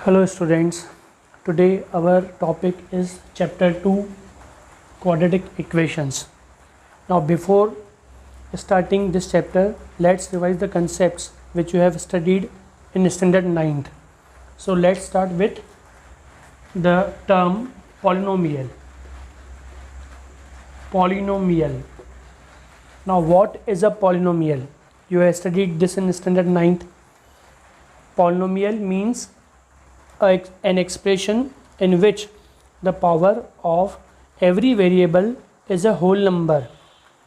Hello students, today our topic is chapter 2 quadratic equations. Now before starting this chapter, let's revise the concepts which you have studied in standard 9th. So let's start with the term polynomial. Polynomial. Now what is a polynomial? You have studied this in standard 9th. Polynomial means an expression in which the power of every variable is a whole number,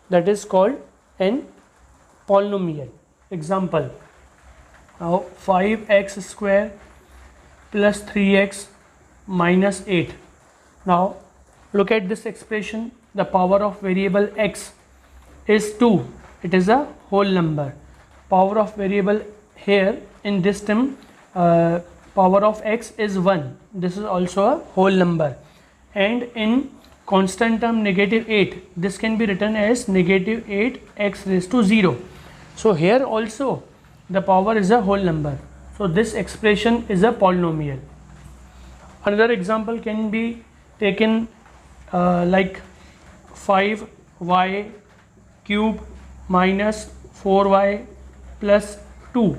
that is called an polynomial. Example, now 5x square plus 3x minus 8. Now look at this expression. The power of variable x is 2. It is a whole number. Power of variable here in this term, power of x is 1. This is also a whole number. And in constant term negative 8, this can be written as negative 8x raised to 0. So here also the power is a whole number. So this expression is a polynomial. Another example can be taken like 5y cube minus 4y plus 2.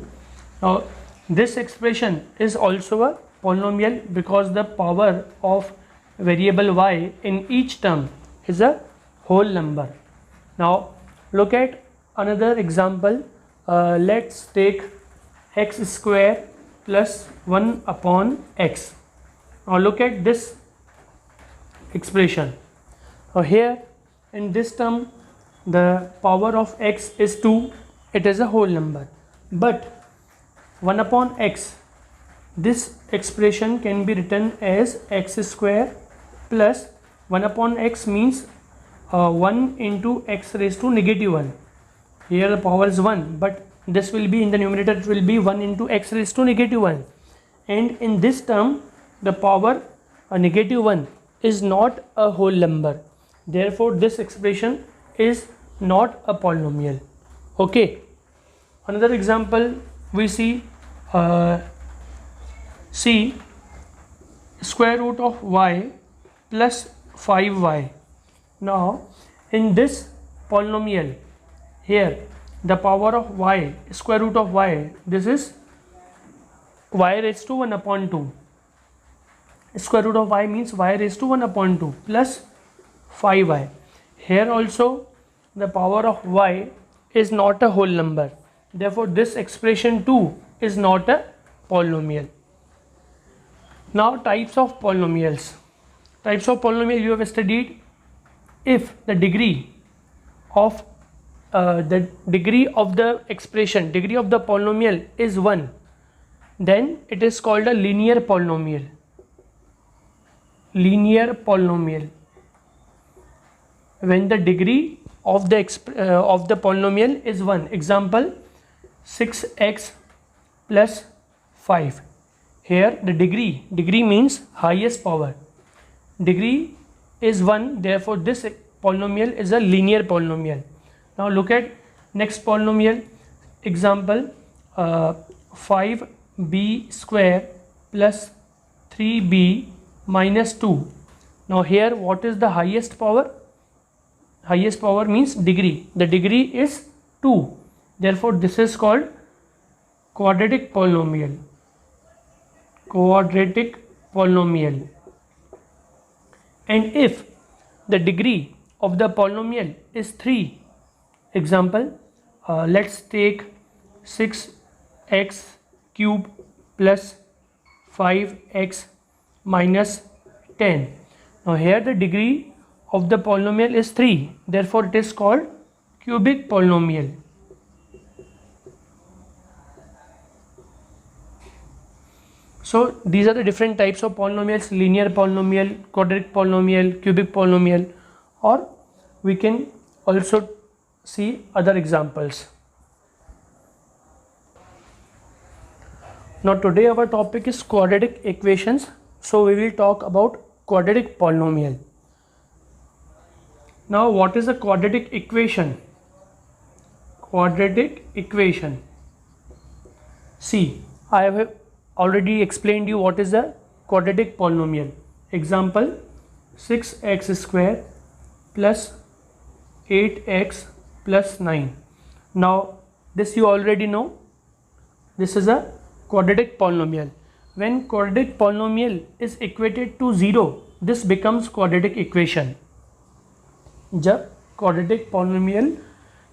Now this expression is also a polynomial because the power of variable y in each term is a whole number. Now look at another example. Let's take x square plus 1 upon x. Now look at this expression. Now here in this term the power of x is 2. It is a whole number, but 1 upon x, this expression can be written as x square plus 1 upon x means 1 into x raised to negative 1. Here the power is 1, but this will be in the numerator, it will be 1 into x raised to negative 1. And in this term the power negative 1 is not a whole number. Therefore this expression is not a polynomial. Okay. Another example we see, see square root of y plus 5y. Now in this polynomial, here the power of y, square root of y, this is y raised to 1 upon 2. Square root of y means y raised to 1 upon 2 plus 5y. Here also the power of y is not a whole number. Therefore this expression too is not a polynomial. Now types of polynomials. Types of polynomial you have studied. If the degree of the expression, degree of the polynomial is 1, then it is called a linear polynomial. Linear polynomial. When the degree of the polynomial is 1. Example, 6x plus 5. Here the degree means highest power. Degree is 1, therefore this polynomial is a linear polynomial. Now look at next polynomial. Example, 5b square plus 3b minus 2. Now here what is the highest power? Highest power means degree. The degree is 2. Therefore this is called quadratic polynomial. Quadratic polynomial. And if the degree of the polynomial is 3, example, let's take 6x cube plus 5x minus 10. Now here the degree of the polynomial is 3, therefore it is called cubic polynomial. So these are the different types of polynomials: linear polynomial, quadratic polynomial, cubic polynomial, or we can also see other examples. Now today our topic is quadratic equations, so we will talk about quadratic polynomial. Now what is a quadratic equation? Quadratic equation. See, I have already explained you what is a quadratic polynomial. Example, 6x square plus 8x plus 9. Now this you already know, this is a quadratic polynomial. When quadratic polynomial is equated to 0, this becomes quadratic equation. जब quadratic polynomial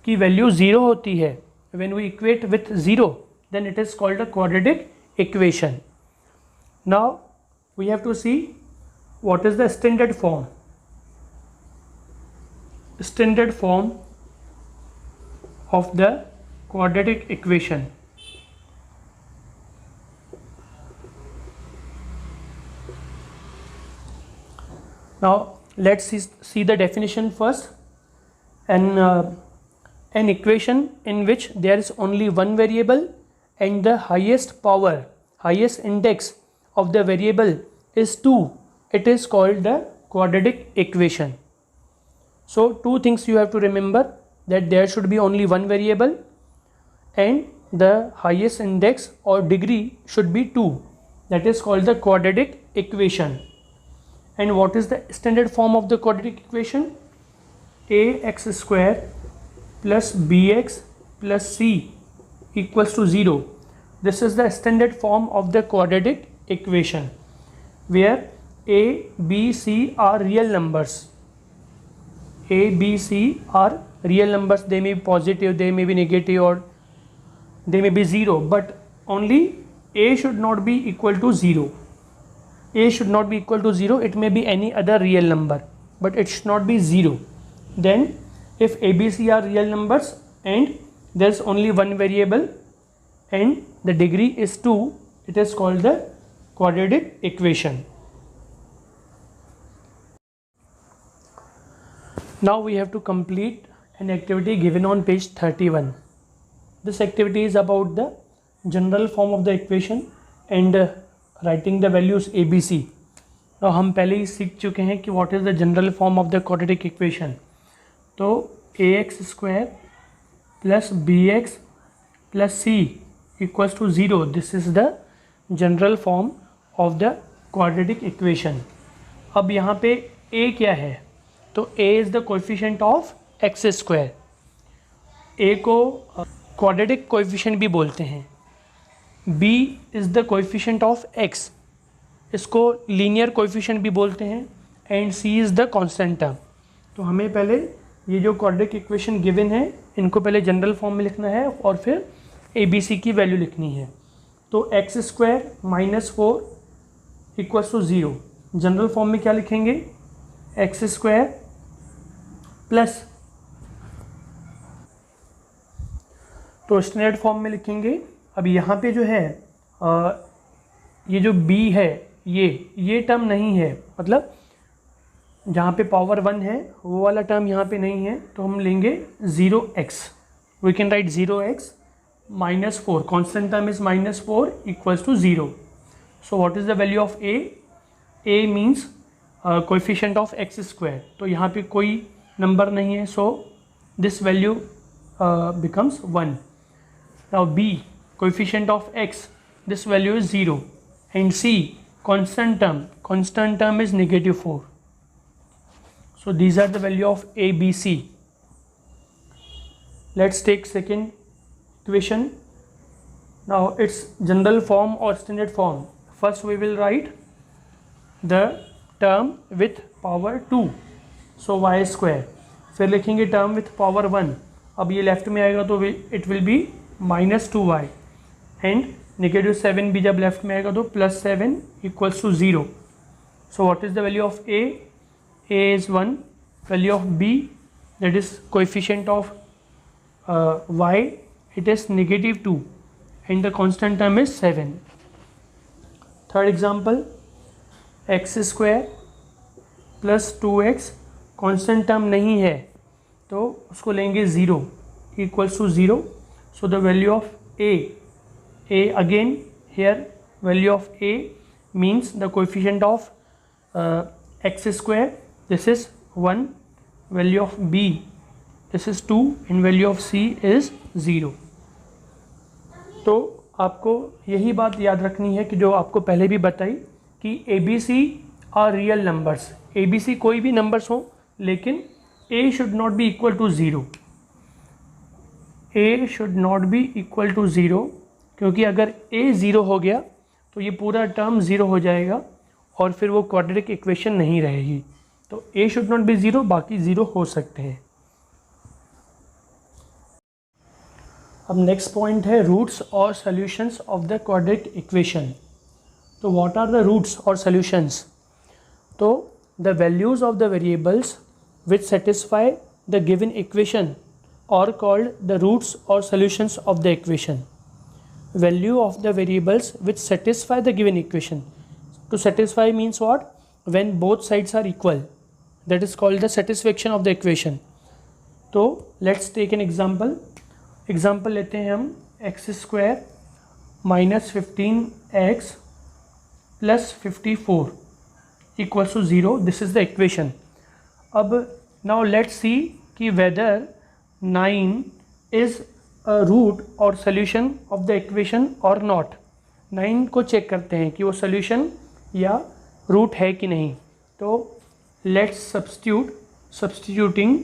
की value 0 होती है, when we equate with 0, then it is called a quadratic equation. Now we have to see what is the standard form. Standard form of the quadratic equation. Now let's see the definition first. An equation in which there is only one variable and the highest index of the variable is 2, it is called the quadratic equation. So two things you have to remember, that there should be only one variable and the highest index or degree should be 2, that is called the quadratic equation. And what is the standard form of the quadratic equation? Ax square plus bx plus c equals to 0. This is the standard form of the quadratic equation, where a, b, c are real numbers. A, b, c are real numbers. They may be positive, they may be negative, or they may be 0, but only a should not be equal to 0. A should not be equal to 0. It may be any other real number, but it should not be 0. Then if a, b, c are real numbers and there is only one variable and the degree is 2, it is called the quadratic equation. Now we have to complete an activity given on page 31. This activity is about the general form of the equation and writing the values a, b, c. Now हम पहले ही सीख चुके हैं कि what is the general form of the quadratic equation. तो ax square plus bx plus c equals to 0. This is the general form of the quadratic equation. अब यहाँ पे a क्या है? तो a is the coefficient of x square. a को quadratic coefficient भी बोलते हैं. b is the coefficient of x. इसको linear coefficient भी बोलते हैं. and c is the constant term. तो हमें पहले ये जो क्वाड्रेटिक इक्वेशन गिवन है, इनको पहले जनरल फॉर्म में लिखना है और फिर ए बी सी की वैल्यू लिखनी है. तो x square minus 4 equals to 0. General form में क्या लिखेंगे? एक्स स्क्वायर प्लस, तो स्टैंडर्ड फॉर्म में लिखेंगे. अब यहाँ पे जो है ये जो b है, ये टर्म नहीं है, मतलब जहाँ पे पावर 1 है वो वाला टर्म यहाँ पे नहीं है, तो हम लेंगे 0x. We can write 0x minus 4. Constant term is minus 4 equals to 0. So what is the value of a? a means coefficient of x square. तो यहाँ पे कोई नंबर नहीं है, so this value becomes 1. Now b coefficient of x, this value is 0. And c constant term is -4. So these are the value of a, b, c. Let's take second equation. Now its general form or standard form. First we will write the term with power 2. So y square. फिर लिखेंगे term with power 1. अब ये left में आएगा तो it will be -2y. and -7 भी जब left में आएगा तो +7 equals to 0. So what is the value of a? A is 1. Value of b, that is coefficient of y, it is -2 and the constant term is 7. Third example, x square plus 2x, constant term नहीं है तो उसको लेंगे 0 equals to 0. So the value of a again here value of a means the coefficient of x square, this is 1, value of b, this is 2 and value of c is 0. तो आपको यही बात याद रखनी है कि जो आपको पहले भी बताई कि ABC are real numbers, ABC कोई भी नंबर्स हो लेकिन A should not be equal to zero, A should not be equal to zero, क्योंकि अगर A ज़ीरो हो गया तो ये पूरा टर्म ज़ीरो हो जाएगा और फिर वो क्वाड्रेटिक इक्वेशन नहीं रहेगी। तो A should not be zero, बाकी ज़ीरो हो सकते हैं। अब नेक्स्ट पॉइंट है रूट्स और solutions of the quadratic equation. तो व्हाट आर द रूट्स और सॉल्यूशंस? तो the values of the variables which satisfy the given equation और कॉल्ड द रूट्स और solutions of the equation. Value of the variables which satisfy the given equation. To satisfy means what? When both sides are equal. That is called the satisfaction of the equation. तो let's take an example. Example लेते हैं हम x square minus 15x plus 54 equals to 0. This is the equation. अब now let's see कि whether 9 is root और solution of the equation और not. 9 को check करते हैं कि वो सोल्यूशन या रूट है कि नहीं। तो let's substituting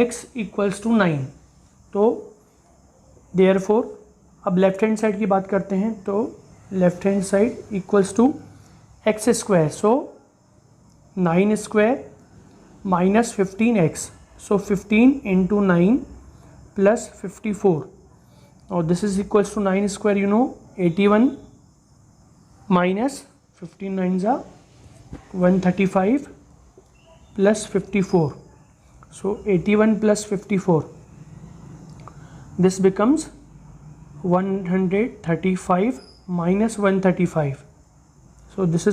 x equals to 9। तो देयरफॉर अब लेफ्ट हैंड साइड की बात करते हैं। तो left hand side equals to x square, so 9 square minus 15x. So 15 into 9 plus 54. Now this is equals to 9 square, you know, 81 minus 15 9s are 135 plus 54. So 81 plus 54. This becomes 135 minus 135. So this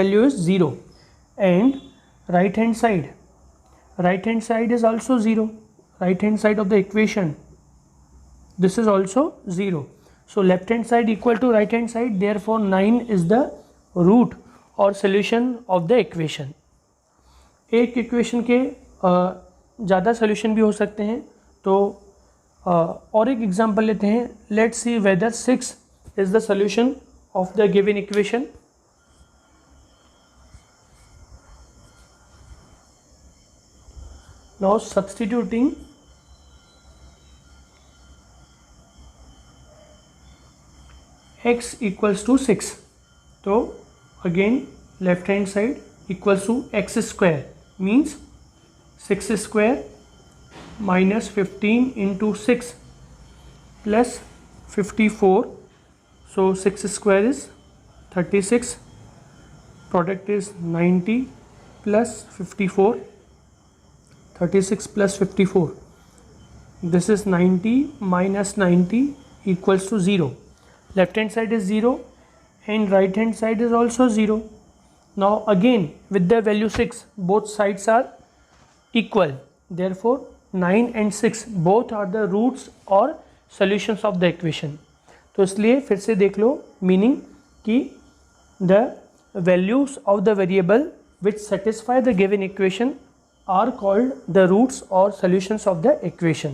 value is 0. And right hand side is also 0. Right hand side of the equation, this is also 0. So left hand side equal to right hand side, therefore 9 is the root or solution of the equation. एक equation के ज़्यादा solution भी हो सकते हैं। तो और एक एग्जांपल लेते हैं। Let's see whether 6 is the solution of the given equation. Now substituting x equals to 6. So again left hand side equals to x square, means 6 square minus 15 into 6 plus 54. So 6 square is 36, product is 90 plus 54. 36 plus 54, this is 90 minus 90 equals to 0. Left hand side is 0 and right hand side is also 0. Now again with the value 6, both sides are equal, therefore 9 and 6 both are the roots or solutions of the equation. तो इसलिए फिर से देख लो meaning कि the values of the variable which satisfy the given equation are called the roots or solutions of the equation.